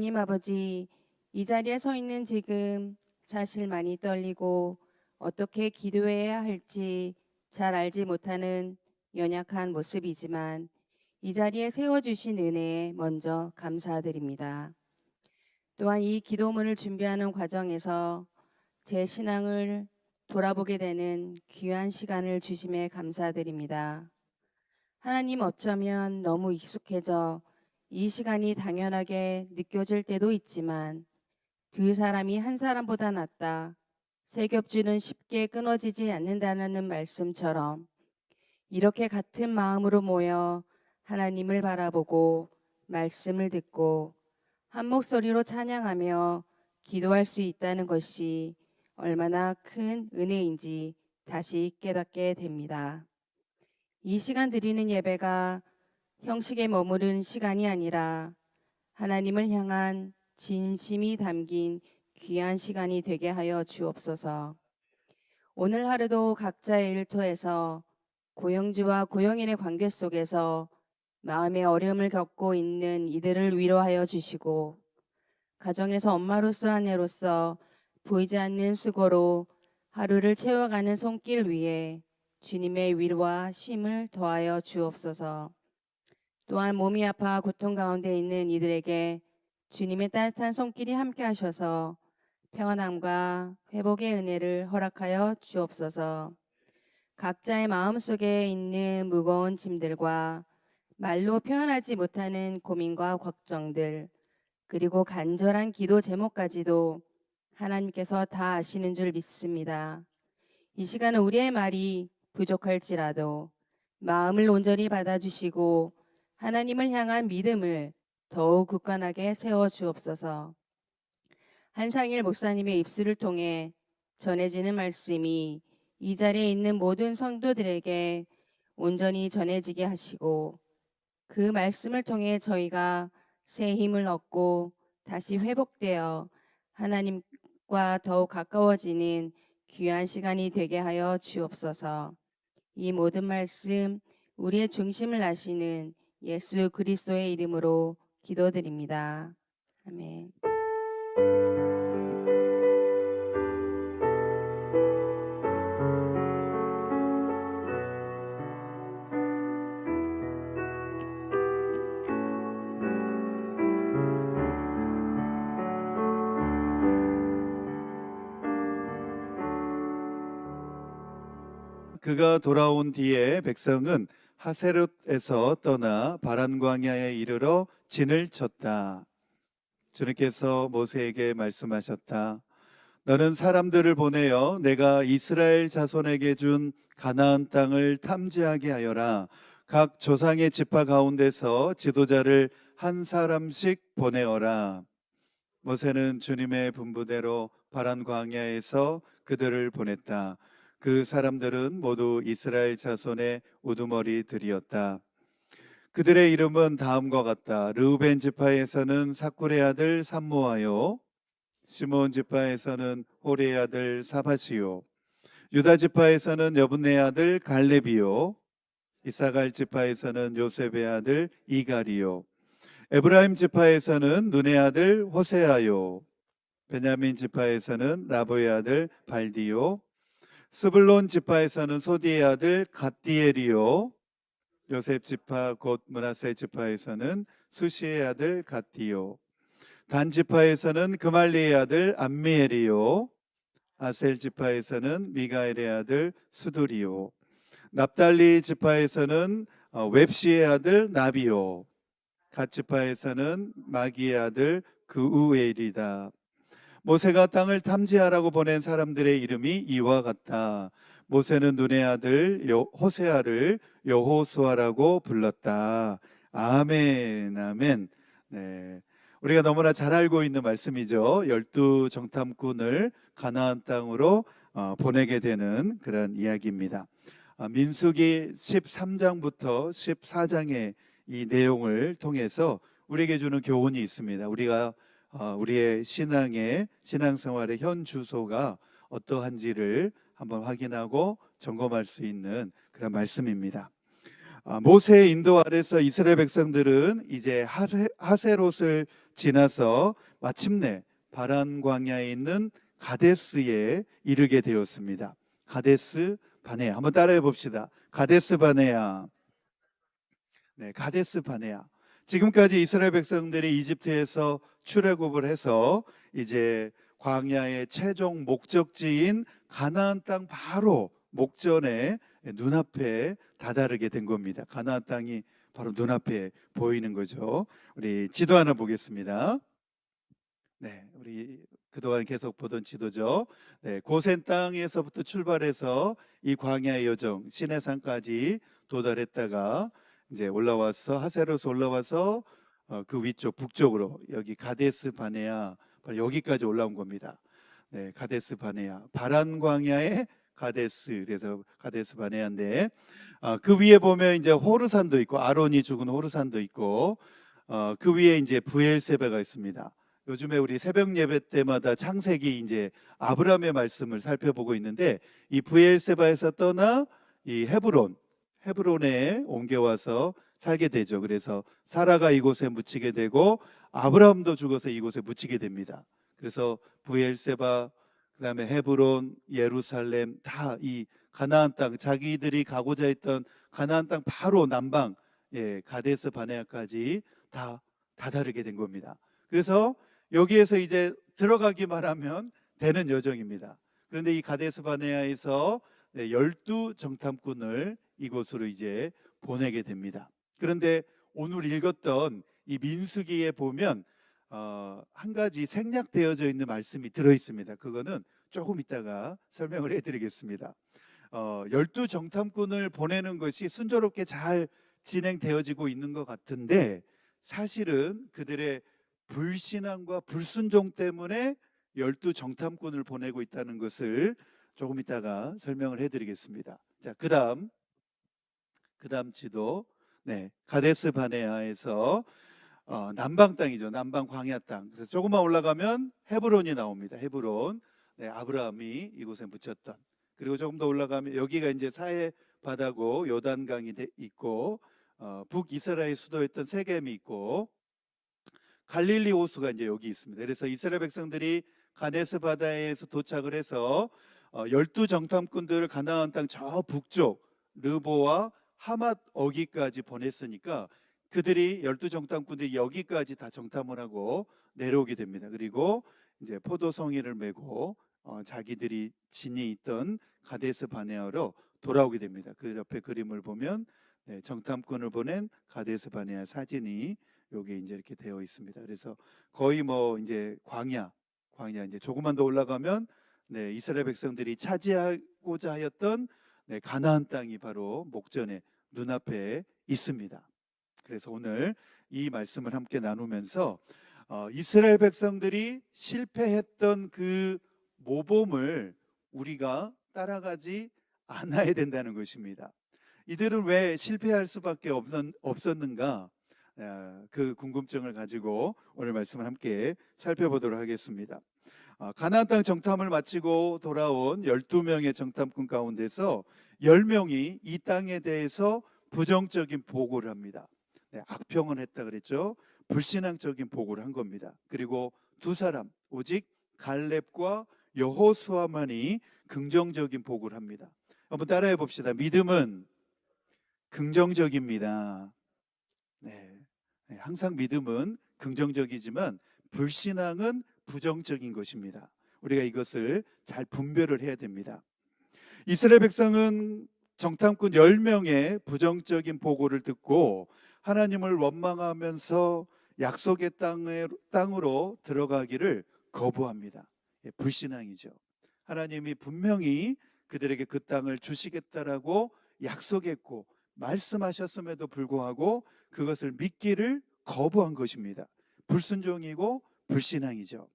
하나님 아버지, 이 자리에 서 있는 지금 사실 많이 떨리고 어떻게 기도해야 할지 잘 알지 못하는 연약한 모습이지만 이 자리에 세워주신 은혜에 먼저 감사드립니다. 또한 이 기도문을 준비하는 과정에서 제 신앙을 돌아보게 되는 귀한 시간을 주심에 감사드립니다. 하나님, 어쩌면 너무 익숙해져 이 시간이 당연하게 느껴질 때도 있지만 두 사람이 한 사람보다 낫다, 세 겹줄은 쉽게 끊어지지 않는다는 말씀처럼 이렇게 같은 마음으로 모여 하나님을 바라보고 말씀을 듣고 한 목소리로 찬양하며 기도할 수 있다는 것이 얼마나 큰 은혜인지 다시 깨닫게 됩니다. 이 시간 드리는 예배가 형식에 머무른 시간이 아니라 하나님을 향한 진심이 담긴 귀한 시간이 되게 하여 주옵소서. 오늘 하루도 각자의 일터에서 고용주와 고용인의 관계 속에서 마음의 어려움을 겪고 있는 이들을 위로하여 주시고, 가정에서 엄마로서 아내로서 보이지 않는 수고로 하루를 채워가는 손길 위에 주님의 위로와 쉼을 더하여 주옵소서. 또한 몸이 아파 고통 가운데 있는 이들에게 주님의 따뜻한 손길이 함께 하셔서 평안함과 회복의 은혜를 허락하여 주옵소서. 각자의 마음속에 있는 무거운 짐들과 말로 표현하지 못하는 고민과 걱정들, 그리고 간절한 기도 제목까지도 하나님께서 다 아시는 줄 믿습니다. 이 시간은 우리의 말이 부족할지라도 마음을 온전히 받아주시고 하나님을 향한 믿음을 더욱 굳건하게 세워 주옵소서. 한상일 목사님의 입술을 통해 전해지는 말씀이 이 자리에 있는 모든 성도들에게 온전히 전해지게 하시고, 그 말씀을 통해 저희가 새 힘을 얻고 다시 회복되어 하나님과 더욱 가까워지는 귀한 시간이 되게 하여 주옵소서. 이 모든 말씀 우리의 중심을 아시는 예수 그리스도의 이름으로 기도드립니다. 아멘. 그가 돌아온 뒤에 백성은 하세롯에서 떠나 바란 광야에 이르러 진을 쳤다. 주님께서 모세에게 말씀하셨다. 너는 사람들을 보내어 내가 이스라엘 자손에게 준 가나안 땅을 탐지하게 하여라. 각 조상의 지파 가운데서 지도자를 한 사람씩 보내어라. 모세는 주님의 분부대로 바란 광야에서 그들을 보냈다. 그 사람들은 모두 이스라엘 자손의 우두머리들이었다. 그들의 이름은 다음과 같다. 르우벤 지파에서는 사쿨의 아들 삼모아요, 시몬 지파에서는 호리의 아들 사바시요, 유다 지파에서는 여분의 아들 갈렙이요, 이사갈 지파에서는 요셉의 아들 이갈이요, 에브라임 지파에서는 눈의 아들 호세아요, 베냐민 지파에서는 라보의 아들 발디요, 스불론 지파에서는 소디의 아들 갓디엘이요, 요셉 지파 곧 므낫세 지파에서는 수시의 아들 갓디요, 단 지파에서는 그말리의 아들 암미엘이요, 아셀 지파에서는 미가엘의 아들 수두리요, 납달리 지파에서는 웹시의 아들 나비요, 갓 지파에서는 마기의 아들 그우엘이다. 모세가 땅을 탐지하라고 보낸 사람들의 이름이 이와 같다. 모세는 눈의 아들 호세아를 여호수아라고 불렀다. 아멘, 아멘. 네, 우리가 너무나 잘 알고 있는 말씀이죠. 12정탐꾼을 가나안 땅으로 보내게 되는 그런 이야기입니다. 민수기 13장부터 14장의 이 내용을 통해서 우리에게 주는 교훈이 있습니다. 우리가 우리의 신앙생활의 현 주소가 어떠한지를 한번 확인하고 점검할 수 있는 그런 말씀입니다. 모세의 인도 아래서 이스라엘 백성들은 이제 하세롯을 지나서 마침내 바란 광야에 있는 가데스에 이르게 되었습니다. 가데스 바네아, 한번 따라해 봅시다. 가데스 바네아. 네, 가데스 바네아. 지금까지 이스라엘 백성들이 이집트에서 출애굽을 해서 이제 광야의 최종 목적지인 가나안 땅 바로 목전에 눈앞에 다다르게 된 겁니다. 가나안 땅이 바로 눈앞에 보이는 거죠. 우리 지도 하나 보겠습니다. 네, 우리 그동안 계속 보던 지도죠. 네, 고센 땅에서부터 출발해서 이 광야의 여정 시내산까지 도달했다가 이제 올라와서 하세로스 올라와서 그 위쪽 북쪽으로 여기 가데스 바네아 바로 여기까지 올라온 겁니다. 네, 가데스 바네아 바란 광야의 가데스, 그래서 가데스 바네아인데 그 위에 보면 이제 호르산도 있고 아론이 죽은 호르산도 있고 그 위에 이제 브엘세바가 있습니다. 요즘에 우리 새벽 예배 때마다 창세기 이제 아브라함의 말씀을 살펴보고 있는데 이 브엘세바에서 떠나 이 헤브론에 옮겨와서 살게 되죠. 그래서 사라가 이곳에 묻히게 되고 아브라함도 죽어서 이곳에 묻히게 됩니다. 그래서 브엘세바, 그다음에 헤브론, 예루살렘 다 이 가나안 땅, 자기들이 가고자 했던 가나안 땅 바로 남방 가데스 바네아까지 다 다다르게 된 겁니다. 그래서 여기에서 이제 들어가기만 하면 되는 여정입니다. 그런데 이 가데스 바네아에서 12 정탐꾼을 이곳으로 이제 보내게 됩니다. 그런데 오늘 읽었던 이 민수기에 보면 한 가지 생략되어져 있는 말씀이 들어 있습니다. 그거는 조금 이따가 설명을 해드리겠습니다. 12 정탐꾼을 보내는 것이 순조롭게 잘 진행되어지고 있는 것 같은데 사실은 그들의 불신앙과 불순종 때문에 12 정탐꾼을 보내고 있다는 것을 조금 이따가 설명을 해드리겠습니다. 자, 그다음 지도. 네, 가데스 바네아에서 남방 땅이죠. 남방 광야 땅. 그래서 조금만 올라가면 헤브론이 나옵니다. 헤브론. 네, 아브라함이 이곳에 묻혔던. 그리고 조금 더 올라가면 여기가 이제 사해 바다고 요단강이 있고 북이스라엘 수도였던 세겜이 있고 갈릴리 호수가 이제 여기 있습니다. 그래서 이스라엘 백성들이 가데스 바다에서 도착을 해서 12 정탐꾼들을 가나안 땅 저 북쪽 르보와 하맛 어기까지 보냈으니까 그들이 12 정탐꾼들이 여기까지 다 정탐을 하고 내려오게 됩니다. 그리고 이제 포도송이를 메고 자기들이 진이 있던 가데스 바네아로 돌아오게 됩니다. 그 옆에 그림을 보면 정탐꾼을 보낸 가데스 바네아 사진이 여기 이제 이렇게 되어 있습니다. 그래서 거의 뭐 이제 광야 이제 조금만 더 올라가면 이스라엘 백성들이 차지하고자 하였던 가나안 땅이 바로 목전에 눈앞에 있습니다. 그래서 오늘 이 말씀을 함께 나누면서 이스라엘 백성들이 실패했던 그 모범을 우리가 따라가지 않아야 된다는 것입니다. 이들은 왜 실패할 수밖에 없었는가? 그 궁금증을 가지고 오늘 말씀을 함께 살펴보도록 하겠습니다. 가나안 땅 정탐을 마치고 돌아온 12명의 정탐꾼 가운데서 10명이 이 땅에 대해서 부정적인 보고를 합니다. 악평은 했다 그랬죠. 불신앙적인 보고를 한 겁니다. 그리고 두 사람 오직 갈렙과 여호수아만이 긍정적인 보고를 합니다. 한번 따라해 봅시다. 믿음은 긍정적입니다. 항상 믿음은 긍정적이지만 불신앙은 부정적인 것입니다. 우리가 이것을 잘 분별을 해야 됩니다. 이스라엘 백성은 정탐꾼 10명의 부정적인 보고를 듣고 하나님을 원망하면서 약속의 땅으로 들어가기를 거부합니다. 불신앙이죠. 하나님이 분명히 그들에게 그 땅을 주시겠다라고 약속했고 말씀하셨음에도 불구하고 그것을 믿기를 거부한 것입니다. 불순종이고 불신앙이죠.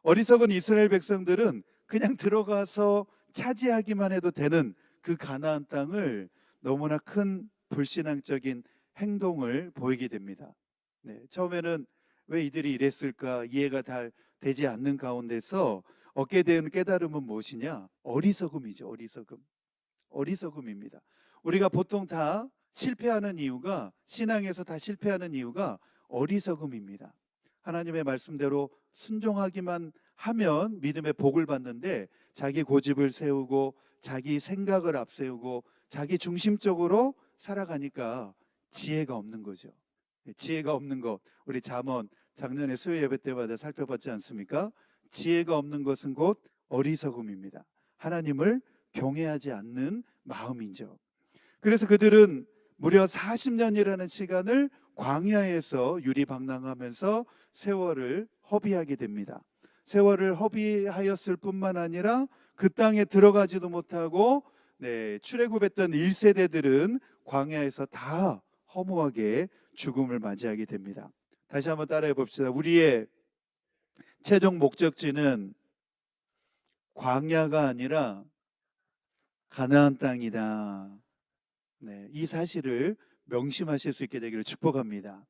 어리석은 이스라엘 백성들은 그냥 들어가서 차지하기만 해도 되는 그 가나안 땅을 너무나 큰 불신앙적인 행동을 보이게 됩니다. 처음에는 왜 이들이 이랬을까 이해가 잘 되지 않는 가운데서 얻게 된 깨달음은 무엇이냐? 어리석음이죠. 어리석음입니다. 우리가 보통 다 실패하는 이유가, 신앙에서 다 실패하는 이유가 어리석음입니다. 하나님의 말씀대로 순종하기만 하면 믿음의 복을 받는데, 자기 고집을 세우고 자기 생각을 앞세우고 자기 중심적으로 살아가니까 지혜가 없는 거죠. 지혜가 없는 것, 우리 잠언 작년에 수요 예배 때마다 살펴봤지 않습니까? 지혜가 없는 것은 곧 어리석음입니다. 하나님을 경외하지 않는 마음이죠. 그래서 그들은 무려 40년이라는 시간을 광야에서 유리방랑하면서 세월을 허비하게 됩니다. 세월을 허비하였을 뿐만 아니라 그 땅에 들어가지도 못하고 출애굽했던 1세대들은 광야에서 다 허무하게 죽음을 맞이하게 됩니다. 다시 한번 따라해 봅시다. 우리의 최종 목적지는 광야가 아니라 가나안 땅이다. 이 사실을 명심하실 수 있게 되기를 축복합니다.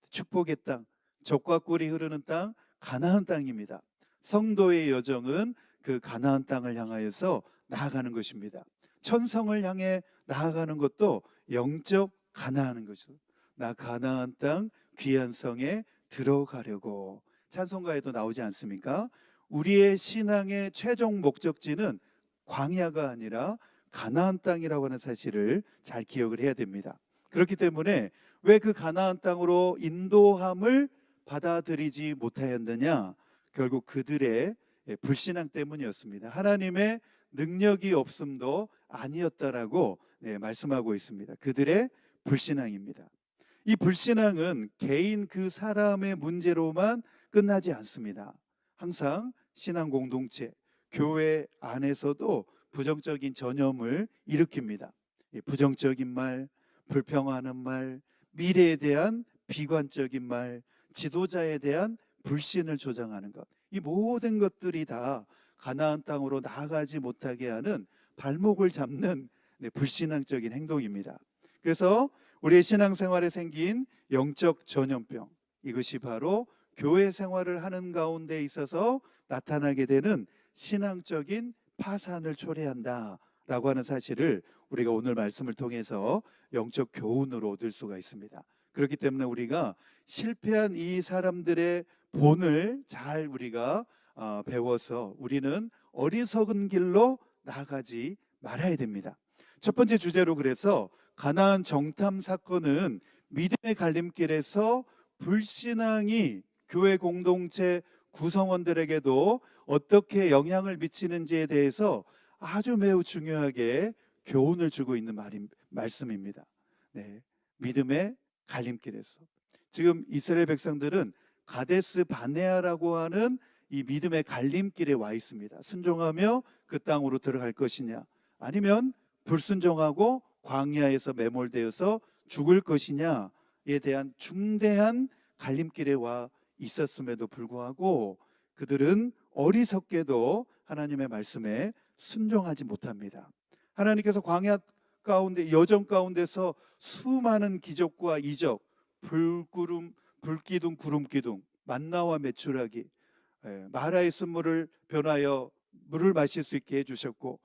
축복의 땅, 젖과 꿀이 흐르는 땅, 가나안 땅입니다. 성도의 여정은 그 가나안 땅을 향하여서 나아가는 것입니다. 천성을 향해 나아가는 것도 영적 가나안인 것이죠. 나 가나안 땅 귀한 성에 들어가려고, 찬송가에도 나오지 않습니까? 우리의 신앙의 최종 목적지는 광야가 아니라 가나안 땅이라고 하는 사실을 잘 기억을 해야 됩니다. 그렇기 때문에 왜 그 가나안 땅으로 인도함을 받아들이지 못하였느냐? 결국 그들의 불신앙 때문이었습니다. 하나님의 능력이 없음도 아니었다라고 말씀하고 있습니다. 그들의 불신앙입니다. 이 불신앙은 개인 그 사람의 문제로만 끝나지 않습니다. 항상 신앙 공동체, 교회 안에서도 부정적인 전염을 일으킵니다. 부정적인 말, 불평하는 말, 미래에 대한 비관적인 말, 지도자에 대한 불신을 조장하는 것, 이 모든 것들이 다 가나안 땅으로 나아가지 못하게 하는 발목을 잡는 불신앙적인 행동입니다. 그래서 우리의 신앙생활에 생긴 영적 전염병, 이것이 바로 교회 생활을 하는 가운데 있어서 나타나게 되는 신앙적인 파산을 초래한다라고 하는 사실을 우리가 오늘 말씀을 통해서 영적 교훈으로 얻을 수가 있습니다. 그렇기 때문에 우리가 실패한 이 사람들의 본을 잘 우리가 배워서 우리는 어리석은 길로 나아가지 말아야 됩니다. 첫 번째 주제로, 그래서 가나안 정탐 사건은 믿음의 갈림길에서 불신앙이 교회 공동체 구성원들에게도 어떻게 영향을 미치는지에 대해서 아주 매우 중요하게 교훈을 주고 있는 말씀입니다. 믿음의 갈림길에서 지금 이스라엘 백성들은 가데스 바네아라고 하는 이 믿음의 갈림길에 와 있습니다. 순종하며 그 땅으로 들어갈 것이냐, 아니면 불순종하고 광야에서 매몰되어서 죽을 것이냐에 대한 중대한 갈림길에 와 있었음에도 불구하고 그들은 어리석게도 하나님의 말씀에 순종하지 못합니다. 하나님께서 광야 가운데, 여정 가운데서 수많은 기적과 이적, 불기둥 구름기둥, 만나와 메추라기, 마라의 쓴물을 변하여 물을 마실 수 있게 해주셨고,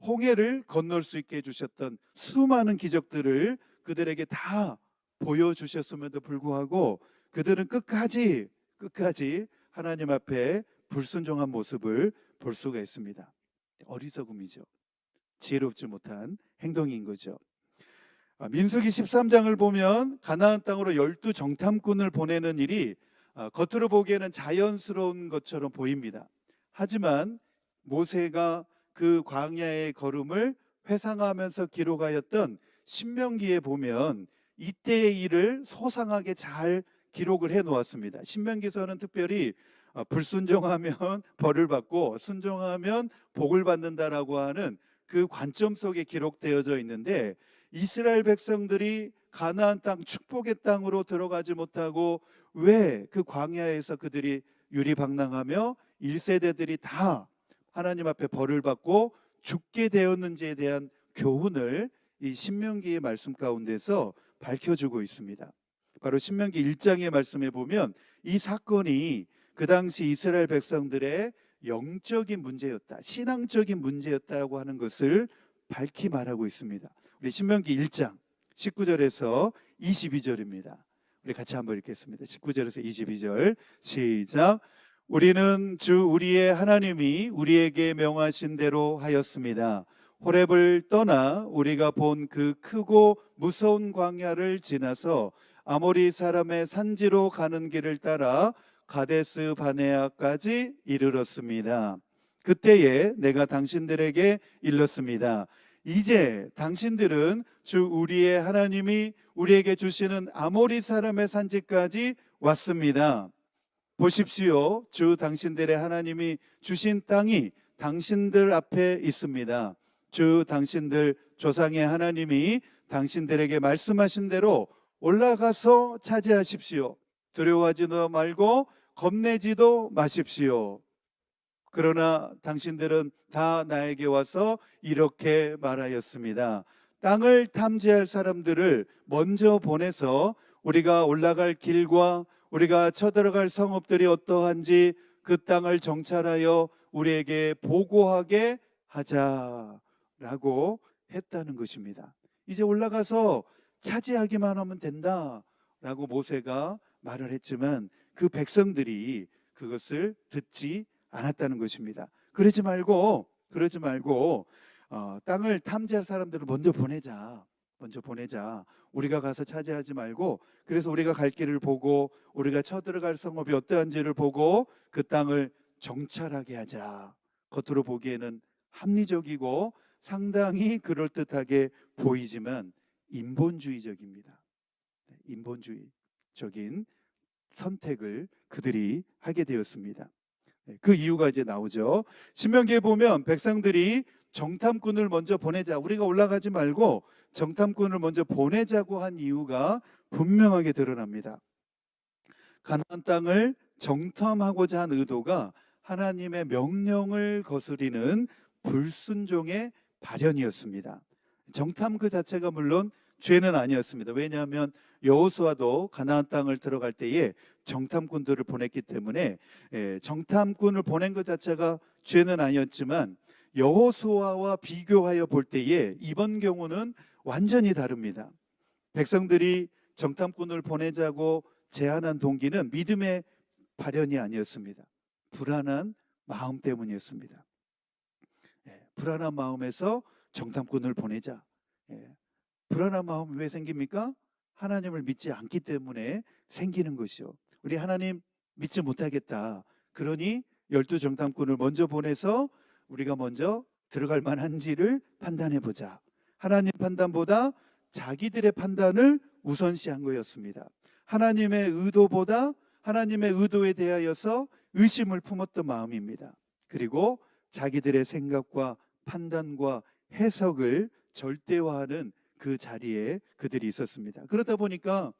홍해를 건널 수 있게 해주셨던 수많은 기적들을 그들에게 다 보여주셨음에도 불구하고 그들은 끝까지 하나님 앞에 불순종한 모습을 볼 수가 있습니다. 어리석음이죠. 지혜롭지 못한 행동인 거죠. 민수기 13장을 보면 가나안 땅으로 12 정탐꾼을 보내는 일이 겉으로 보기에는 자연스러운 것처럼 보입니다. 하지만 모세가 그 광야의 걸음을 회상하면서 기록하였던 신명기에 보면 이때의 일을 소상하게 잘 기록을 해 놓았습니다. 신명기서는 특별히 불순종하면 벌을 받고 순종하면 복을 받는다라고 하는 그 관점 속에 기록되어져 있는데, 이스라엘 백성들이 가나안 땅, 축복의 땅으로 들어가지 못하고 왜 그 광야에서 그들이 유리방랑하며 1세대들이 다 하나님 앞에 벌을 받고 죽게 되었는지에 대한 교훈을 이 신명기의 말씀 가운데서 밝혀주고 있습니다. 바로 신명기 1장의 말씀에 보면 이 사건이 그 당시 이스라엘 백성들의 영적인 문제였다, 신앙적인 문제였다고 하는 것을 밝히 말하고 있습니다. 우리 신명기 1장 19절에서 22절입니다. 우리 같이 한번 읽겠습니다. 19절에서 22절 시작. 우리는 주 우리의 하나님이 우리에게 명하신 대로 하였습니다. 호렙을 떠나 우리가 본 그 크고 무서운 광야를 지나서 아모리 사람의 산지로 가는 길을 따라 가데스 바네아까지 이르렀습니다. 그때에 내가 당신들에게 일렀습니다. 이제 당신들은 주 우리의 하나님이 우리에게 주시는 아모리 사람의 산지까지 왔습니다. 보십시오. 주 당신들의 하나님이 주신 땅이 당신들 앞에 있습니다. 주 당신들 조상의 하나님이 당신들에게 말씀하신 대로 올라가서 차지하십시오. 두려워하지도 말고 겁내지도 마십시오. 그러나 당신들은 다 나에게 와서 이렇게 말하였습니다. 땅을 탐지할 사람들을 먼저 보내서 우리가 올라갈 길과 우리가 쳐들어갈 성읍들이 어떠한지 그 땅을 정찰하여 우리에게 보고하게 하자라고 했다는 것입니다. 이제 올라가서 차지하기만 하면 된다라고 모세가 말을 했지만 그 백성들이 그것을 듣지 않았다는 것입니다. 그러지 말고 땅을 탐지할 사람들을 먼저 보내자. 우리가 가서 차지하지 말고, 그래서 우리가 갈 길을 보고 우리가 쳐들어갈 성읍이 어떠한지를 보고 그 땅을 정찰하게 하자. 겉으로 보기에는 합리적이고 상당히 그럴듯하게 보이지만 인본주의적입니다. 인본주의적인 선택을 그들이 하게 되었습니다. 그 이유가 이제 나오죠. 신명기에 보면 백성들이 정탐꾼을 먼저 보내자, 우리가 올라가지 말고 정탐꾼을 먼저 보내자고 한 이유가 분명하게 드러납니다. 가나안 땅을 정탐하고자 한 의도가 하나님의 명령을 거스리는 불순종의 발현이었습니다. 정탐 그 자체가 물론 죄는 아니었습니다. 왜냐하면 여호수아도 가나안 땅을 들어갈 때에 정탐꾼들을 보냈기 때문에 정탐꾼을 보낸 것 자체가 죄는 아니었지만 여호수아와 비교하여 볼 때에 이번 경우는 완전히 다릅니다. 백성들이 정탐꾼을 보내자고 제안한 동기는 믿음의 발현이 아니었습니다. 불안한 마음 때문이었습니다. 불안한 마음에서 정탐꾼을 보내자. 불안한 마음이 왜 생깁니까? 하나님을 믿지 않기 때문에 생기는 것이요. 우리 하나님 믿지 못하겠다. 그러니 12 정탐꾼을 먼저 보내서 우리가 먼저 들어갈 만한지를 판단해 보자. 하나님 판단보다 자기들의 판단을 우선시한 거였습니다. 하나님의 의도보다 하나님의 의도에 대하여서 의심을 품었던 마음입니다. 그리고 자기들의 생각과 판단과 해석을 절대화하는 그 자리에 그들이 있었습니다. 그러다 보니까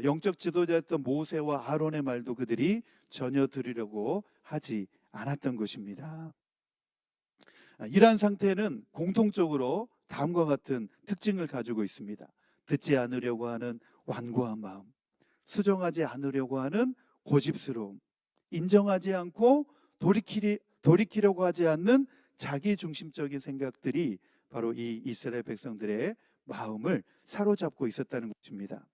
영적 지도자였던 모세와 아론의 말도 그들이 전혀 들으려고 하지 않았던 것입니다. 이러한 상태는 공통적으로 다음과 같은 특징을 가지고 있습니다. 듣지 않으려고 하는 완고한 마음, 수정하지 않으려고 하는 고집스러움, 인정하지 않고 돌이키려고 하지 않는 자기중심적인 생각들이 바로 이 이스라엘 백성들의 마음을 사로잡고 있었다는 것입니다.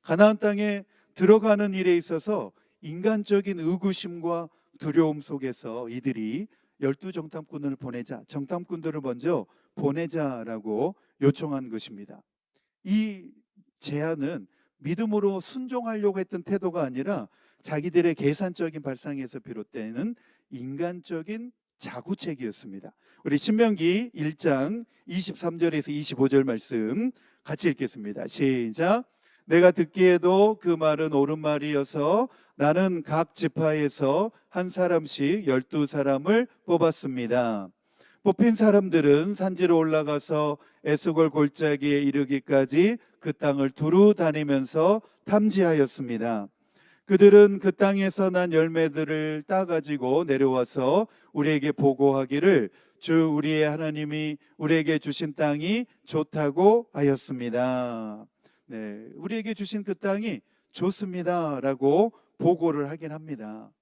가나안 땅에 들어가는 일에 있어서 인간적인 의구심과 두려움 속에서 이들이 12 정탐꾼을 보내자, 정탐꾼들을 먼저 보내자라고 요청한 것입니다. 이 제안은 믿음으로 순종하려고 했던 태도가 아니라 자기들의 계산적인 발상에서 비롯되는 인간적인 자구책이었습니다. 우리 신명기 1장 23절에서 25절 말씀 같이 읽겠습니다. 시작. 내가 듣기에도 그 말은 옳은 말이어서 나는 각 지파에서 한 사람씩 12사람을 뽑았습니다. 뽑힌 사람들은 산지로 올라가서 에스골 골짜기에 이르기까지 그 땅을 두루 다니면서 탐지하였습니다. 그들은 그 땅에서 난 열매들을 따가지고 내려와서 우리에게 보고하기를 주 우리의 하나님이 우리에게 주신 땅이 좋다고 하였습니다. 우리에게 주신 그 땅이 좋습니다라고 보고를 하긴 합니다.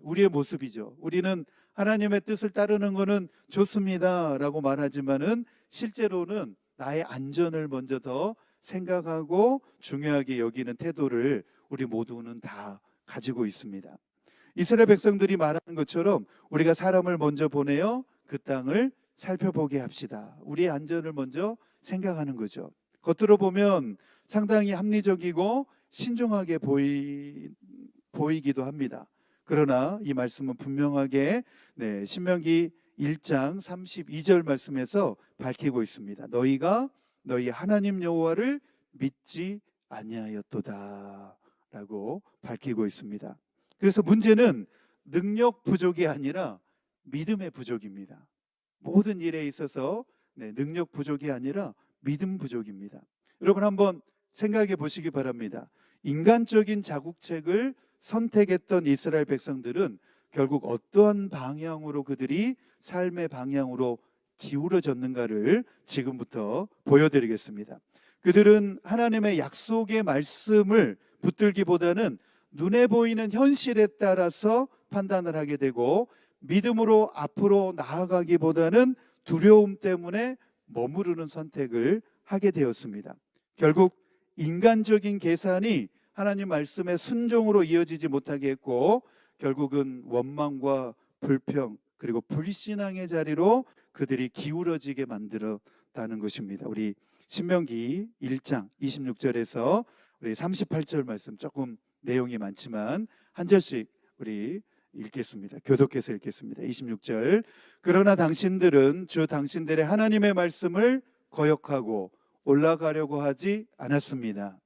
우리의 모습이죠. 우리는 하나님의 뜻을 따르는 것은 좋습니다라고 말하지만은 실제로는 나의 안전을 먼저 더 생각하고 중요하게 여기는 태도를 우리 모두는 다 가지고 있습니다. 이스라엘 백성들이 말하는 것처럼 우리가 사람을 먼저 보내어 그 땅을 살펴보게 합시다. 우리의 안전을 먼저 생각하는 거죠. 겉으로 보면 상당히 합리적이고 신중하게 보이기도 합니다. 그러나 이 말씀은 분명하게 신명기 1장 32절 말씀에서 밝히고 있습니다. 너희가 너희 하나님 여호와를 믿지 아니하였도다 라고 밝히고 있습니다. 그래서 문제는 능력 부족이 아니라 믿음의 부족입니다. 모든 일에 있어서 능력 부족이 아니라 믿음 부족입니다. 여러분 한번 생각해 보시기 바랍니다. 인간적인 자국책을 선택했던 이스라엘 백성들은 결국 어떠한 방향으로 그들이 삶의 방향으로 기울어졌는가를 지금부터 보여드리겠습니다. 그들은 하나님의 약속의 말씀을 붙들기보다는 눈에 보이는 현실에 따라서 판단을 하게 되고 믿음으로 앞으로 나아가기보다는 두려움 때문에 머무르는 선택을 하게 되었습니다. 결국 인간적인 계산이 하나님 말씀의 순종으로 이어지지 못하게 했고 결국은 원망과 불평 그리고 불신앙의 자리로 그들이 기울어지게 만들었다는 것입니다. 우리 신명기 1장 26절에서 우리 38절 말씀 조금 내용이 많지만 한 절씩 우리 읽겠습니다. 교독해서 읽겠습니다. 26절 그러나 당신들은 주 당신들의 하나님의 말씀을 거역하고 올라가려고 하지 않았습니다.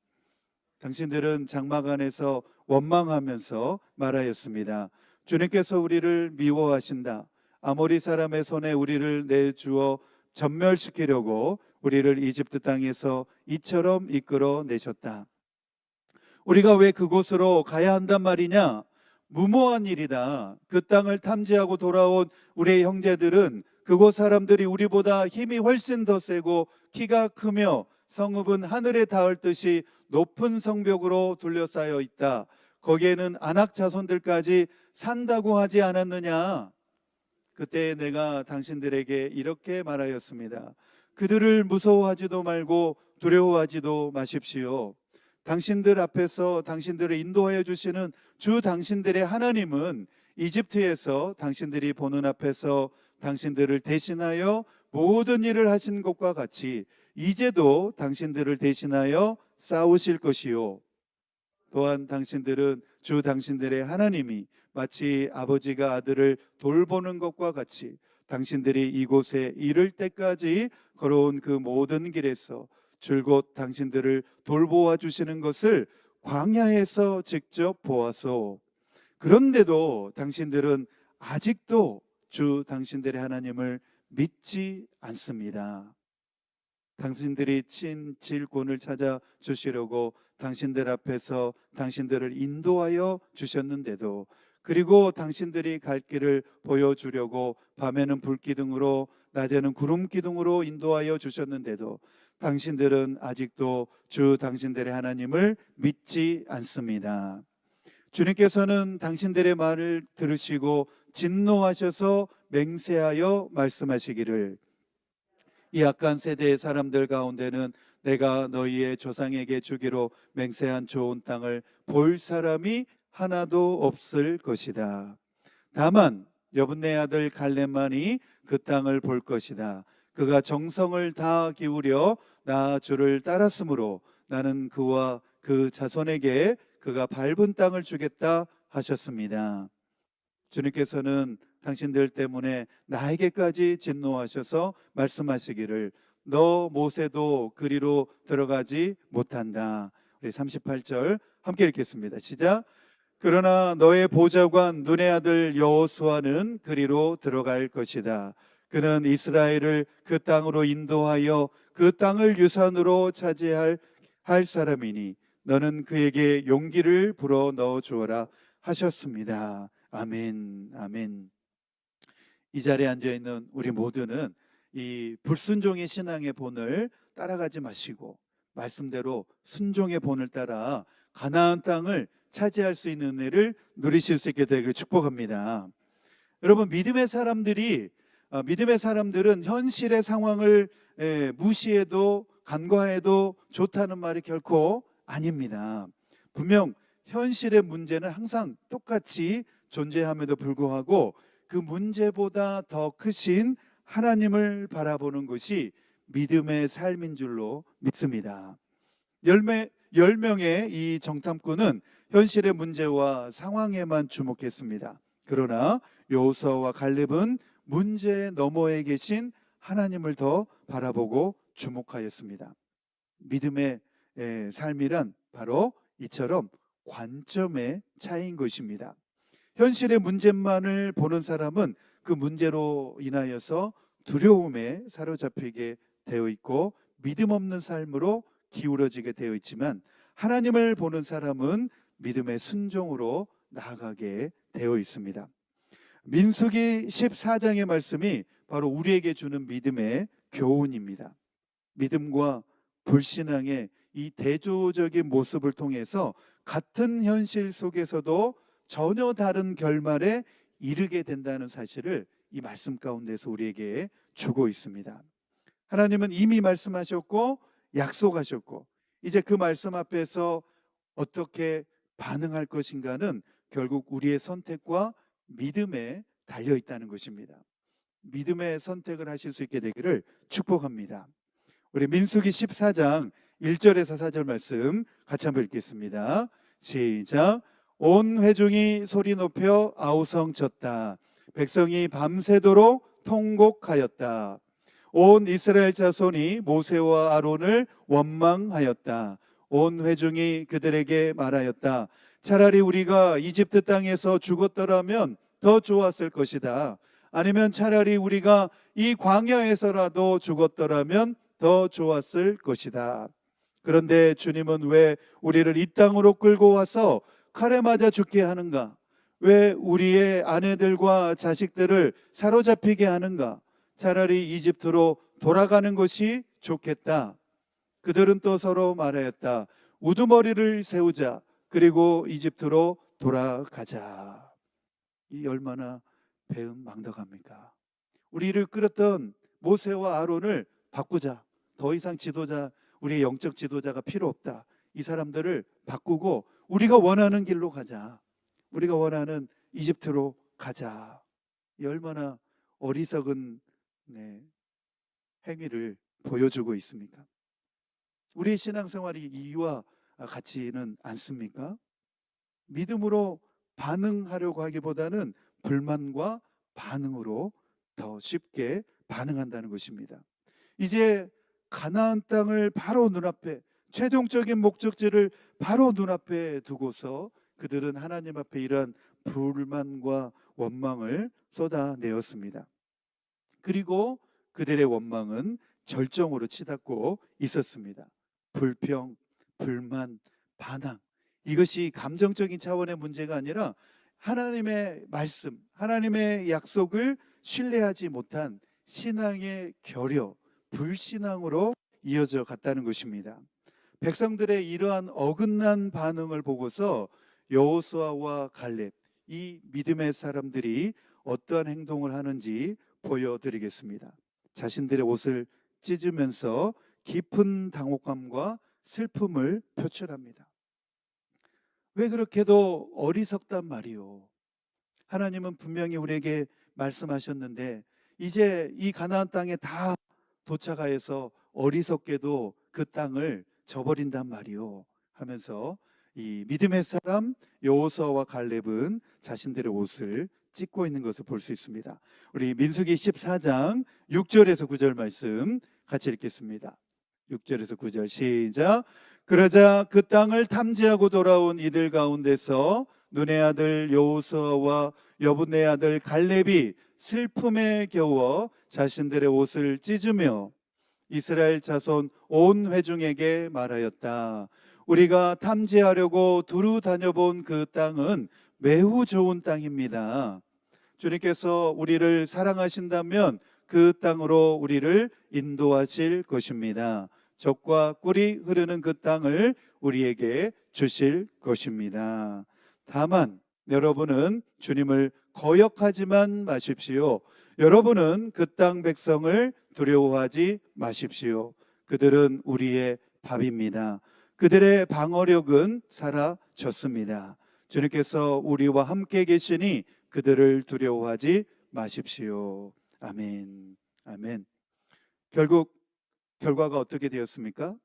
당신들은 장막 안에서 원망하면서 말하였습니다. 주님께서 우리를 미워하신다. 아모리 사람의 손에 우리를 내주어 전멸시키려고 우리를 이집트 땅에서 이처럼 이끌어 내셨다. 우리가 왜 그곳으로 가야 한단 말이냐? 무모한 일이다. 그 땅을 탐지하고 돌아온 우리의 형제들은 그곳 사람들이 우리보다 힘이 훨씬 더 세고 키가 크며 성읍은 하늘에 닿을 듯이 높은 성벽으로 둘러싸여 있다. 거기에는 아낙 자손들까지 산다고 하지 않았느냐? 그때 내가 당신들에게 이렇게 말하였습니다. 그들을 무서워하지도 말고 두려워하지도 마십시오. 당신들 앞에서 당신들을 인도하여 주시는 주 당신들의 하나님은 이집트에서 당신들이 보는 앞에서 당신들을 대신하여 모든 일을 하신 것과 같이 이제도 당신들을 대신하여 싸우실 것이요. 또한 당신들은 주 당신들의 하나님이 마치 아버지가 아들을 돌보는 것과 같이 당신들이 이곳에 이를 때까지 걸어온 그 모든 길에서 줄곧 당신들을 돌보아 주시는 것을 광야에서 직접 보아소. 그런데도 당신들은 아직도 주 당신들의 하나님을 믿지 않습니다. 당신들이 친질권을 찾아 주시려고 당신들 앞에서 당신들을 인도하여 주셨는데도 그리고 당신들이 갈 길을 보여주려고 밤에는 불기둥으로 낮에는 구름기둥으로 인도하여 주셨는데도 당신들은 아직도 주 당신들의 하나님을 믿지 않습니다. 주님께서는 당신들의 말을 들으시고 진노하셔서 맹세하여 말씀하시기를 이 악한 세대의 사람들 가운데는 내가 너희의 조상에게 주기로 맹세한 좋은 땅을 볼 사람이 하나도 없을 것이다. 다만 여분네 아들 갈렙만이 그 땅을 볼 것이다. 그가 정성을 다 기울여 나 주를 따랐으므로 나는 그와 그 자손에게 그가 밟은 땅을 주겠다 하셨습니다. 주님께서는 당신들 때문에 나에게까지 진노하셔서 말씀하시기를 너 모세도 그리로 들어가지 못한다. 우리 38절 함께 읽겠습니다. 시작. 그러나 너의 보좌관 눈의 아들 여호수아는 그리로 들어갈 것이다. 그는 이스라엘을 그 땅으로 인도하여 그 땅을 유산으로 차지할 사람이니 너는 그에게 용기를 불어 넣어 주어라 하셨습니다. 아멘, 아멘. 이 자리에 앉아 있는 우리 모두는 이 불순종의 신앙의 본을 따라가지 마시고 말씀대로 순종의 본을 따라 가나안 땅을 차지할 수 있는 은혜를 누리실 수 있게 되기를 축복합니다. 여러분 믿음의 사람들이 믿음의 사람들은 현실의 상황을 무시해도 간과해도 좋다는 말이 결코 아닙니다. 분명 현실의 문제는 항상 똑같이 존재함에도 불구하고 그 문제보다 더 크신 하나님을 바라보는 것이 믿음의 삶인 줄로 믿습니다. 10명의 이 정탐꾼은 현실의 문제와 상황에만 주목했습니다. 그러나 여호수아와 갈렙은 문제 너머에 계신 하나님을 더 바라보고 주목하였습니다. 믿음의 삶이란 바로 이처럼 관점의 차이인 것입니다. 현실의 문제만을 보는 사람은 그 문제로 인하여서 두려움에 사로잡히게 되어 있고 믿음 없는 삶으로 기울어지게 되어 있지만, 하나님을 보는 사람은 믿음의 순종으로 나아가게 되어 있습니다. 민수기 14장의 말씀이 바로 우리에게 주는 믿음의 교훈입니다. 믿음과 불신앙의 이 대조적인 모습을 통해서 같은 현실 속에서도 전혀 다른 결말에 이르게 된다는 사실을 이 말씀 가운데서 우리에게 주고 있습니다. 하나님은 이미 말씀하셨고 약속하셨고, 이제 그 말씀 앞에서 어떻게 반응할 것인가는 결국 우리의 선택과 믿음에 달려 있다는 것입니다. 믿음의 선택을 하실 수 있게 되기를 축복합니다. 우리 민수기 14장 1절에서 4절 말씀 같이 한번 읽겠습니다. 시작. 온 회중이 소리 높여 아우성쳤다. 백성이 밤새도록 통곡하였다. 온 이스라엘 자손이 모세와 아론을 원망하였다. 온 회중이 그들에게 말하였다. 차라리 우리가 이집트 땅에서 죽었더라면 더 좋았을 것이다. 아니면 차라리 우리가 이 광야에서라도 죽었더라면 더 좋았을 것이다. 그런데 주님은 왜 우리를 이 땅으로 끌고 와서 칼에 맞아 죽게 하는가? 왜 우리의 아내들과 자식들을 사로잡히게 하는가? 차라리 이집트로 돌아가는 것이 좋겠다. 그들은 또 서로 말하였다. 우두머리를 세우자. 그리고 이집트로 돌아가자. 이 얼마나 배은망덕합니까? 우리를 끌었던 모세와 아론을 바꾸자. 더 이상 지도자, 우리의 영적 지도자가 필요 없다. 이 사람들을 바꾸고 우리가 원하는 길로 가자. 우리가 원하는 이집트로 가자. 이 얼마나 어리석은 행위를 보여주고 있습니까? 우리 신앙생활이 이와 같지는 않습니까? 믿음으로 반응하려고 하기보다는 불만과 반응으로 더 쉽게 반응한다는 것입니다. 이제 가나안 땅을 바로 눈앞에, 최종적인 목적지를 바로 눈앞에 두고서 그들은 하나님 앞에 이러한 불만과 원망을 쏟아내었습니다. 그리고 그들의 원망은 절정으로 치닫고 있었습니다. 불평, 불만, 반항, 이것이 감정적인 차원의 문제가 아니라 하나님의 말씀, 하나님의 약속을 신뢰하지 못한 신앙의 결여, 불신앙으로 이어져 갔다는 것입니다. 백성들의 이러한 어긋난 반응을 보고서 여호수아와 갈렙, 이 믿음의 사람들이 어떠한 행동을 하는지 보여드리겠습니다. 자신들의 옷을 찢으면서 깊은 당혹감과 슬픔을 표출합니다. 왜 그렇게도 어리석단 말이요? 하나님은 분명히 우리에게 말씀하셨는데 이제 이 가나안 땅에 다 도착하여서 어리석게도 그 땅을 저버린단 말이요 하면서 이 믿음의 사람 여호수아와 갈렙은 자신들의 옷을 찢고 있는 것을 볼 수 있습니다. 우리 민수기 14장 6절에서 9절 말씀 같이 읽겠습니다. 6절에서 9절 시작. 그러자 그 땅을 탐지하고 돌아온 이들 가운데서 눈의 아들 여호수아와 여분의 아들 갈렙이 슬픔에 겨워 자신들의 옷을 찢으며 이스라엘 자손 온 회중에게 말하였다. 우리가 탐지하려고 두루 다녀본 그 땅은 매우 좋은 땅입니다. 주님께서 우리를 사랑하신다면 그 땅으로 우리를 인도하실 것입니다. 젖과 꿀이 흐르는 그 땅을 우리에게 주실 것입니다. 다만 여러분은 주님을 거역하지만 마십시오. 여러분은 그 땅 백성을 두려워하지 마십시오. 그들은 우리의 밥입니다. 그들의 방어력은 사라졌습니다. 주님께서 우리와 함께 계시니 그들을 두려워하지 마십시오. 아멘. 아멘. 결국 결과가 어떻게 되었습니까?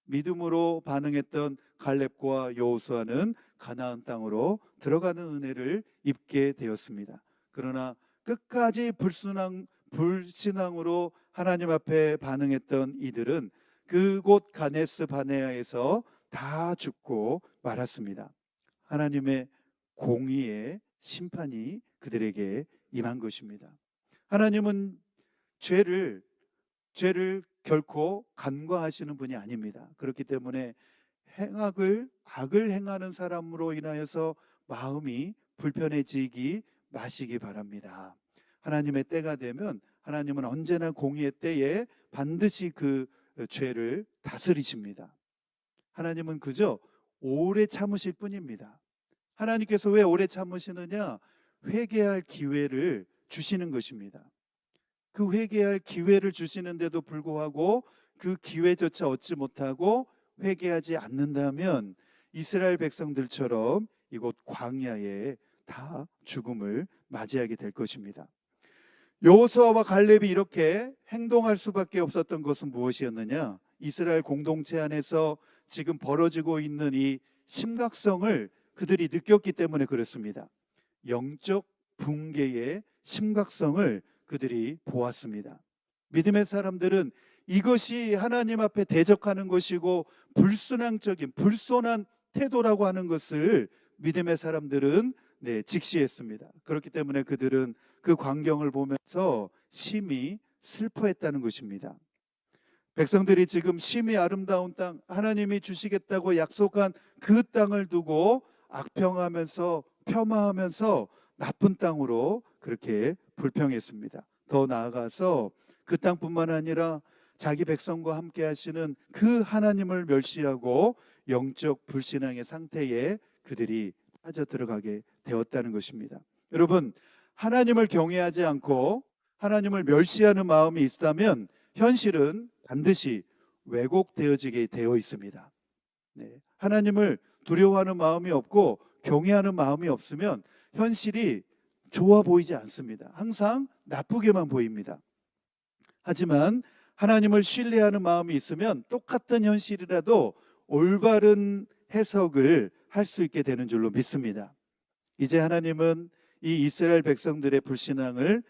믿음으로 반응했던 갈렙과 여호수아는 가나안 땅으로 들어가는 은혜를 입게 되었습니다. 그러나 끝까지 불신앙으로 하나님 앞에 반응했던 이들은 그곳 가데스 바네아에서 다 죽고 말았습니다. 하나님의 공의의 심판이 그들에게 임한 것입니다. 하나님은 죄를 결코 간과하시는 분이 아닙니다. 그렇기 때문에 악을 행하는 사람으로 인하여서 마음이 불편해지기 마시기 바랍니다. 하나님의 때가 되면 하나님은 언제나 공의의 때에 반드시 그 죄를 다스리십니다. 하나님은 그저 오래 참으실 뿐입니다. 하나님께서 왜 오래 참으시느냐? 회개할 기회를 주시는 것입니다. 그 회개할 기회를 주시는데도 불구하고 그 기회조차 얻지 못하고 회개하지 않는다면 이스라엘 백성들처럼 이곳 광야에 다 죽음을 맞이하게 될 것입니다. 여호수아와 갈렙이 이렇게 행동할 수밖에 없었던 것은 무엇이었느냐? 이스라엘 공동체 안에서 지금 벌어지고 있는 이 심각성을 그들이 느꼈기 때문에 그렇습니다. 영적 붕괴의 심각성을 그들이 보았습니다. 믿음의 사람들은 이것이 하나님 앞에 대적하는 것이고 불손한 태도라고 하는 것을 믿음의 사람들은 직시했습니다. 그렇기 때문에 그들은 그 광경을 보면서 심히 슬퍼했다는 것입니다. 백성들이 지금 심히 아름다운 땅, 하나님이 주시겠다고 약속한 그 땅을 두고 악평하면서 폄하하면서 나쁜 땅으로 그렇게 불평했습니다. 더 나아가서 그 땅뿐만 아니라 자기 백성과 함께 하시는 그 하나님을 멸시하고 영적 불신앙의 상태에 그들이 빠져 들어가게 되었다는 것입니다. 여러분, 하나님을 경외하지 않고 하나님을 멸시하는 마음이 있다면 현실은 반드시 왜곡되어지게 되어 있습니다. 하나님을 두려워하는 마음이 없고 경외하는 마음이 없으면 현실이 좋아 보이지 않습니다. 항상 나쁘게만 보입니다. 하지만 하나님을 신뢰하는 마음이 있으면 똑같은 현실이라도 올바른 해석을 할 수 있게 되는 줄로 믿습니다. 이제 하나님은 이 이스라엘 백성들의 불신앙을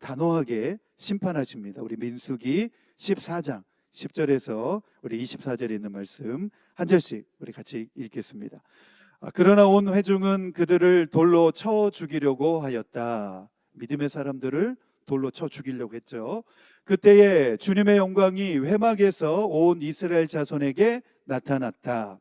단호하게 심판하십니다. 우리 민수기 14장 10절에서 우리 24절에 있는 말씀 한 절씩 우리 같이 읽겠습니다. 그러나 온 회중은 그들을 돌로 쳐 죽이려고 하였다. 믿음의 사람들을 돌로 쳐 죽이려고 했죠. 그때에 주님의 영광이 회막에서 온 이스라엘 자손에게 나타났다.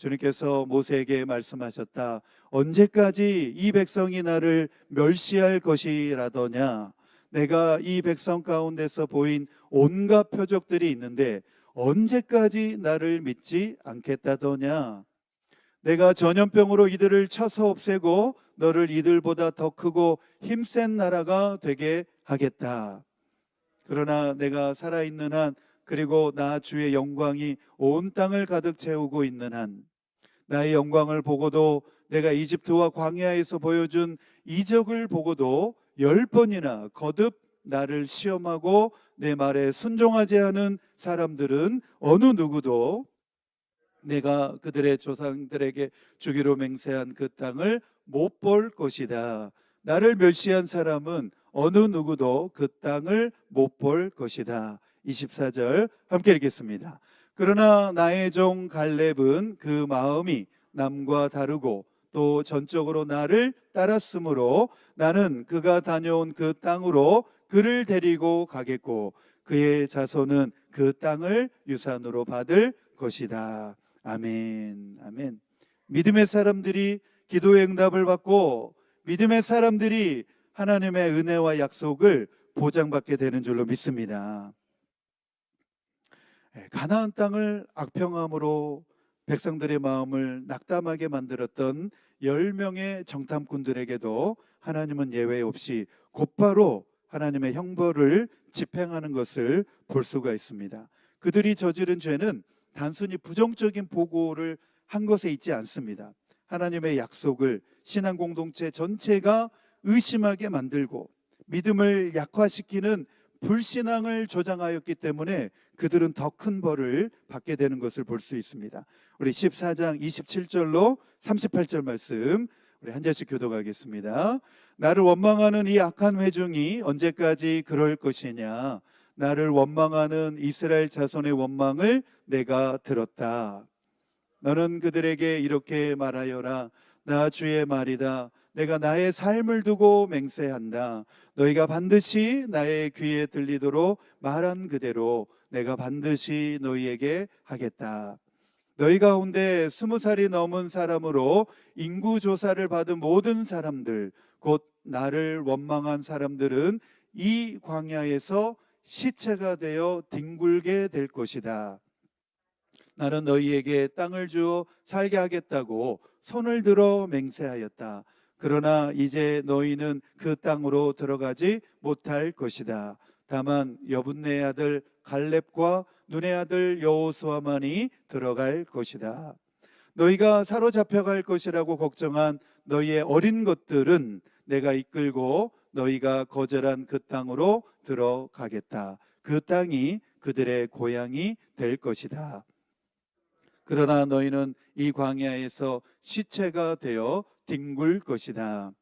주님께서 모세에게 말씀하셨다. 언제까지 이 백성이 나를 멸시할 것이라더냐? 내가 이 백성 가운데서 보인 온갖 표적들이 있는데 언제까지 나를 믿지 않겠다더냐? 내가 전염병으로 이들을 쳐서 없애고 너를 이들보다 더 크고 힘센 나라가 되게 하겠다. 그러나 내가 살아있는 한, 그리고 나 주의 영광이 온 땅을 가득 채우고 있는 한, 나의 영광을 보고도 내가 이집트와 광야에서 보여준 이적을 보고도 10번이나 거듭 나를 시험하고 내 말에 순종하지 않은 사람들은 어느 누구도 내가 그들의 조상들에게 주기로 맹세한 그 땅을 못 볼 것이다. 나를 멸시한 사람은 어느 누구도 그 땅을 못 볼 것이다. 24절 함께 읽겠습니다. 그러나 나의 종 갈렙은 그 마음이 남과 다르고 또 전적으로 나를 따랐으므로 나는 그가 다녀온 그 땅으로 그를 데리고 가겠고 그의 자손은 그 땅을 유산으로 받을 것이다. 아멘. 아멘. 믿음의 사람들이 기도의 응답을 받고 믿음의 사람들이 하나님의 은혜와 약속을 보장받게 되는 줄로 믿습니다. 가나안 땅을 악평함으로 백성들의 마음을 낙담하게 만들었던 10명의 정탐꾼들에게도 하나님은 예외 없이 곧바로 하나님의 형벌을 집행하는 것을 볼 수가 있습니다. 그들이 저지른 죄는 단순히 부정적인 보고를 한 것에 있지 않습니다. 하나님의 약속을 신앙 공동체 전체가 의심하게 만들고 믿음을 약화시키는 불신앙을 조장하였기 때문에 그들은 더 큰 벌을 받게 되는 것을 볼 수 있습니다. 우리 14장 27절로 38절 말씀 우리 한 절씩 교독하겠습니다. 나를 원망하는 이 악한 회중이 언제까지 그럴 것이냐. 나를 원망하는 이스라엘 자손의 원망을 내가 들었다. 너는 그들에게 이렇게 말하여라. 나 주의 말이다. 내가 나의 삶을 두고 맹세한다. 너희가 반드시 나의 귀에 들리도록 말한 그대로 내가 반드시 너희에게 하겠다. 너희 가운데 20살이 넘은 사람으로 인구조사를 받은 모든 사람들, 곧 나를 원망한 사람들은 이 광야에서 시체가 되어 뒹굴게 될 것이다. 나는 너희에게 땅을 주어 살게 하겠다고 손을 들어 맹세하였다. 그러나 이제 너희는 그 땅으로 들어가지 못할 것이다. 다만 여분네 아들 갈렙과 눈의 아들 여호수아만이 들어갈 것이다. 너희가 사로잡혀갈 것이라고 걱정한 너희의 어린 것들은 내가 이끌고 너희가 거절한 그 땅으로 들어가겠다. 그 땅이 그들의 고향이 될 것이다. 그러나 너희는 이 광야에서 시체가 되어 뒹굴 것이다.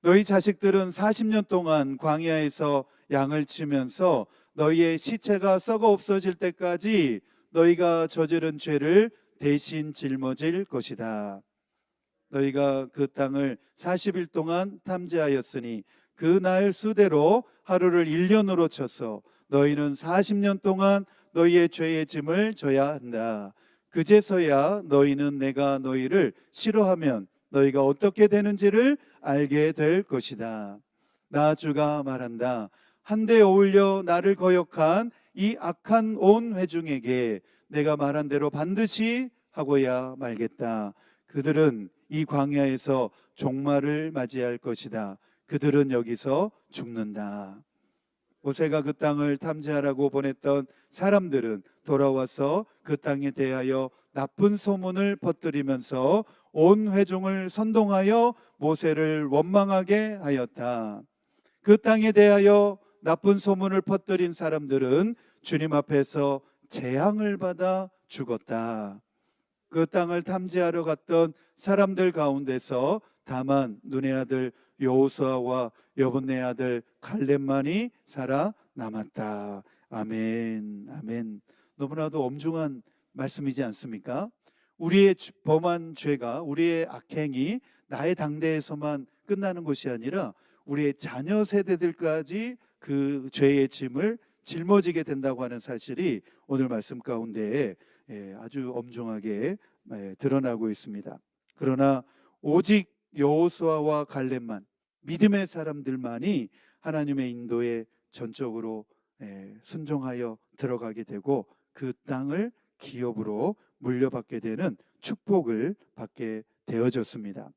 너희 자식들은 40년 동안 광야에서 양을 치면서 너희의 시체가 썩어 없어질 때까지 너희가 저지른 죄를 대신 짊어질 것이다. 너희가 그 땅을 40일 동안 탐지하였으니 그 날 수대로 하루를 1년으로 쳐서 너희는 40년 동안 너희의 죄의 짐을 져야 한다. 그제서야 너희는 내가 너희를 싫어하면 너희가 어떻게 되는지를 알게 될 것이다. 나 주가 말한다. 한데 어울려 나를 거역한 이 악한 온 회중에게 내가 말한 대로 반드시 하고야 말겠다. 그들은 이 광야에서 종말을 맞이할 것이다. 그들은 여기서 죽는다. 모세가 그 땅을 탐지하라고 보냈던 사람들은 돌아와서 그 땅에 대하여 나쁜 소문을 퍼뜨리면서 온 회중을 선동하여 모세를 원망하게 하였다. 그 땅에 대하여 나쁜 소문을 퍼뜨린 사람들은 주님 앞에서 재앙을 받아 죽었다. 그 땅을 탐지하러 갔던 사람들 가운데서 다만 눈의 아들 여호수아와 여분네 아들 갈렙만이 살아남았다. 아멘, 아멘. 너무나도 엄중한 말씀이지 않습니까? 우리의 범한 죄가, 우리의 악행이 나의 당대에서만 끝나는 것이 아니라 우리의 자녀 세대들까지 그 죄의 짐을 짊어지게 된다고 하는 사실이 오늘 말씀 가운데 아주 엄중하게 드러나고 있습니다. 그러나 오직 여호수아와 갈렙만, 믿음의 사람들만이 하나님의 인도에 전적으로 순종하여 들어가게 되고 그 땅을 기업으로 물려받게 되는 축복을 받게 되어졌습니다.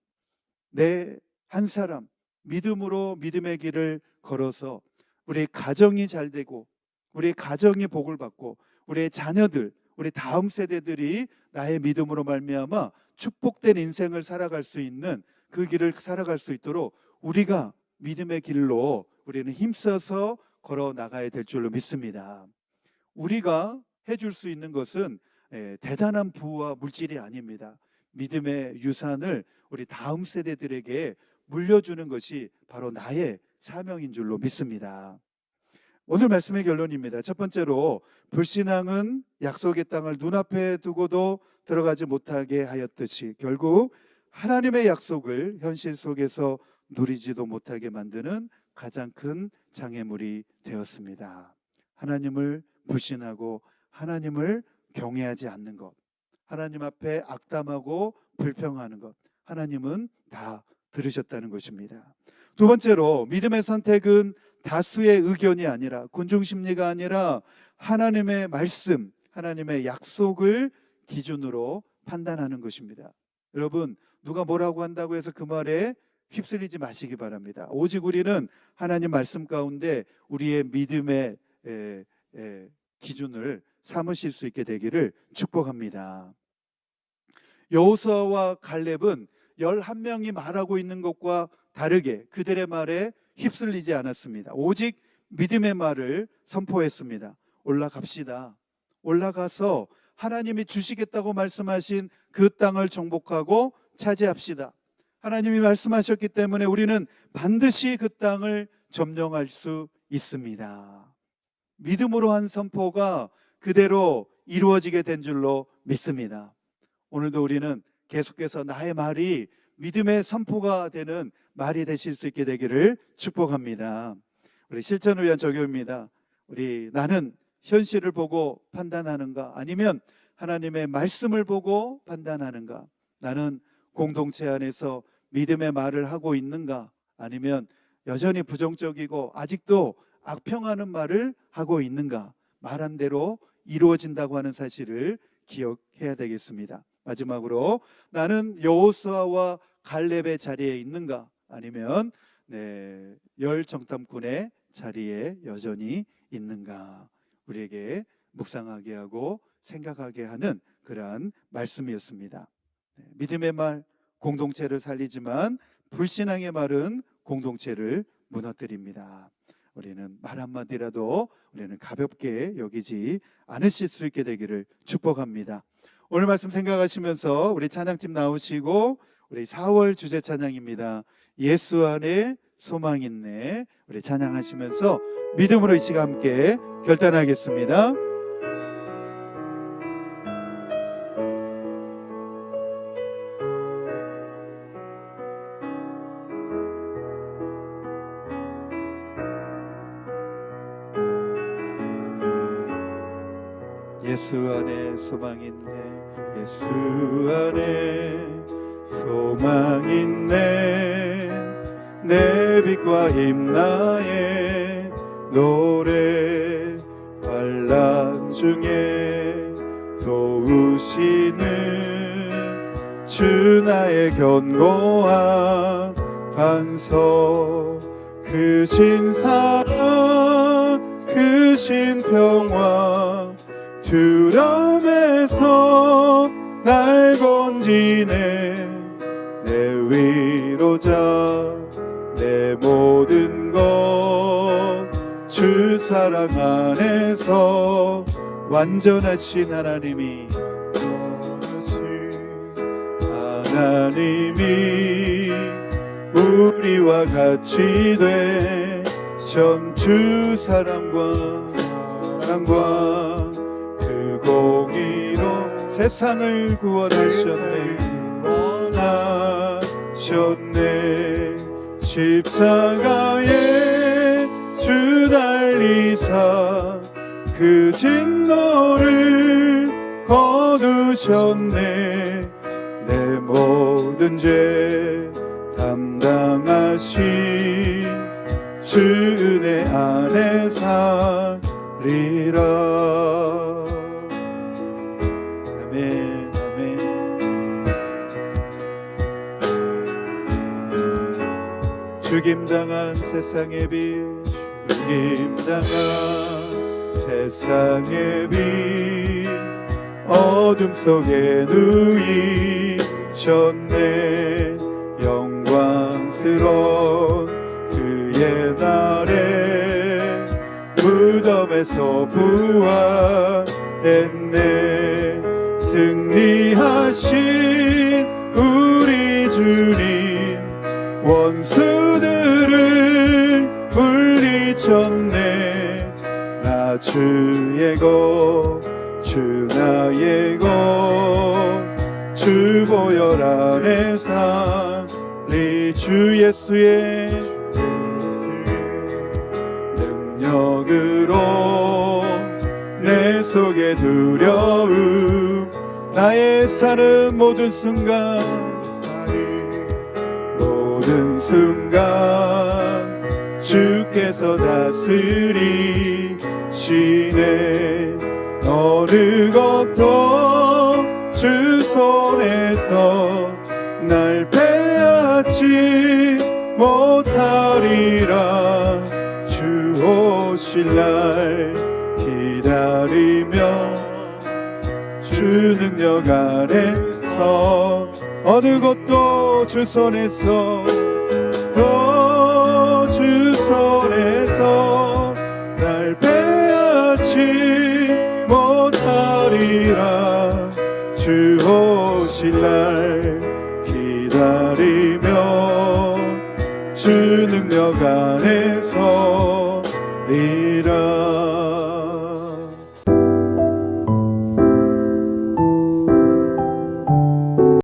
내 한 사람 믿음으로 믿음의 길을 걸어서 우리 가정이 잘 되고 우리 가정이 복을 받고 우리의 자녀들, 우리 다음 세대들이 나의 믿음으로 말미암아 축복된 인생을 살아갈 수 있는 그 길을 살아갈 수 있도록 우리가 믿음의 길로 우리는 힘써서 걸어 나가야 될 줄로 믿습니다. 우리가 해줄 수 있는 것은 대단한 부와 물질이 아닙니다. 믿음의 유산을 우리 다음 세대들에게 물려주는 것이 바로 나의 사명인 줄로 믿습니다. 오늘 말씀의 결론입니다. 첫 번째로 불신앙은 약속의 땅을 눈앞에 두고도 들어가지 못하게 하였듯이 결국 하나님의 약속을 현실 속에서 누리지도 못하게 만드는 가장 큰 장애물이 되었습니다. 하나님을 불신하고 하나님을 경외하지 않는 것, 하나님 앞에 악담하고 불평하는 것, 하나님은 다 들으셨다는 것입니다. 두 번째로 믿음의 선택은 다수의 의견이 아니라 군중심리가 아니라 하나님의 말씀, 하나님의 약속을 기준으로 판단하는 것입니다. 여러분, 누가 뭐라고 한다고 해서 그 말에 휩쓸리지 마시기 바랍니다. 오직 우리는 하나님 말씀 가운데 우리의 믿음의 기준을 삼으실 수 있게 되기를 축복합니다. 여호수아와 갈렙은 11명이 말하고 있는 것과 다르게 그들의 말에 휩쓸리지 않았습니다. 오직 믿음의 말을 선포했습니다. 올라갑시다. 올라가서 하나님이 주시겠다고 말씀하신 그 땅을 정복하고 차지합시다. 하나님이 말씀하셨기 때문에 우리는 반드시 그 땅을 점령할 수 있습니다. 믿음으로 한 선포가 그대로 이루어지게 된 줄로 믿습니다. 오늘도 우리는 계속해서 나의 말이 믿음의 선포가 되는 말이 되실 수 있게 되기를 축복합니다. 우리 실천을 위한 적용입니다. 나는 현실을 보고 판단하는가? 아니면 하나님의 말씀을 보고 판단하는가? 나는 공동체 안에서 믿음의 말을 하고 있는가? 아니면 여전히 부정적이고 아직도 악평하는 말을 하고 있는가? 말한 대로 이루어진다고 하는 사실을 기억해야 되겠습니다. 마지막으로 나는 여호수아와 갈렙의 자리에 있는가? 아니면 열 정탐꾼의 자리에 여전히 있는가? 우리에게 묵상하게 하고 생각하게 하는 그러한 말씀이었습니다. 믿음의 말 공동체를 살리지만 불신앙의 말은 공동체를 무너뜨립니다. 우리는 말 한마디라도 우리는 가볍게 여기지 않으실 수 있게 되기를 축복합니다. 오늘 말씀 생각하시면서 우리 찬양팀 나오시고 우리 4월 주제 찬양입니다. 예수 안에 소망 있네. 우리 찬양하시면서 믿음으로 이 시간 함께 결단하겠습니다. 예수 안에 소망 있네. 예수 안에 소망 있네. 내 빛과 힘 나의 노래 환난 중에 도우시는 주 나의 견고한 반석 크신 사랑 크신 평화 두려움에서 날 건지네. 내 위로자 내 모든 것 주 사랑 안에서 완전하신 하나님이 우리와 같이 되신 주 사랑과 그 공의로 세상을 구원하셨네. 십자가에 주 달리사 그 진노를 거두셨네. 내 모든 죄 담당하신 주 은혜 안에 살리라. 아멘, 아멘. 죽임당한 세상의 빛, 죽임당한 세상의 빛, 어둠 속에 누이셨네. 영광스러운 그의 날에 무덤에서 부활했네. 승리하신 우리 주님 원수들을 물리쳤네. 나 주의 것 주 나의 것 주 보혈 안에 살리. 주 예수의 능력으로 내 속에 두려움 나의 사는 모든 순간 주께서 다스리시네. 어느 것도 주 손에서 날 빼앗 빼앗지 못하리라. 주 오실 날 기다리며 주 능력 아래서 어느 것도 주 손에서 주 손에서 날 빼앗지 못하리라. 주 오실 날 기다리며 주 능력 안에 서리라.